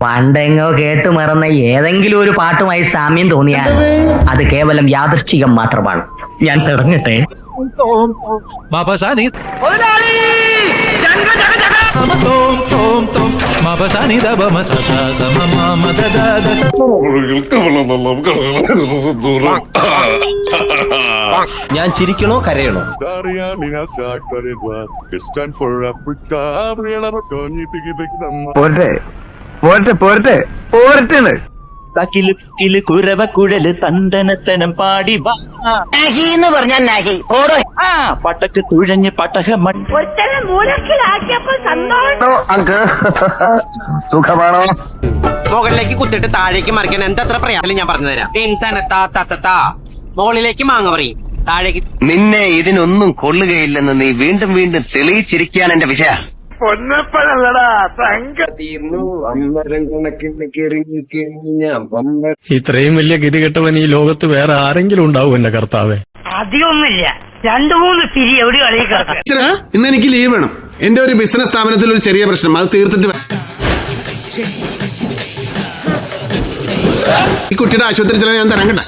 പണ്ടെങ്ങോ കേട്ടു മറന്ന ഏതെങ്കിലും ഒരു പാട്ടുമായി സാമ്യം തോന്നിയാൽ അത് കേവലം യാദൃശ്ചികം മാത്രമാണ്. ഞാൻ തുടങ്ങട്ടെ. ഞാൻ ചിരിക്കണോ കരയണോ? കുരവ കുഴല് തണ്ടനത്തനം പാടി എന്ന് പറഞ്ഞാൽ നാഗി ഓടോ. പട്ടക്ക് തുഴഞ്ഞ് പട്ടക സുഖമാണോ? മുകളിലേക്ക് കുത്തിട്ട് താഴേക്ക് മറിക്കാൻ എന്തത്ര പ്രയാസം ഞാൻ പറഞ്ഞുതരാം. മുകളിലേക്ക് മാങ്ങ പറയും, താഴേക്ക്. നിന്നെ ഇതിനൊന്നും കൊള്ളുകയില്ലെന്ന് നീ വീണ്ടും വീണ്ടും തെളിയിച്ചിരിക്കാൻ എന്റെ വിജയ. ഇത്രയും വലിയ ഗതികെട്ടവൻ ഈ ലോകത്ത് വേറെ ആരെങ്കിലും ഉണ്ടാവും എന്റെ കർത്താവേ? അധികമൊന്നുമില്ല, 2-3 പിരി എവിടെ കളിക്കാം. ഇന്ന് എനിക്ക് ലീവ് വേണം. എന്റെ ഒരു ബിസിനസ് സ്ഥാപനത്തിൽ ഒരു ചെറിയ പ്രശ്നം, അത് തീർത്തിട്ട് ഈ കുട്ടിയുടെ ആശുപത്രി ചെലവ് ഞാൻ തരാൻ കേട്ടോ.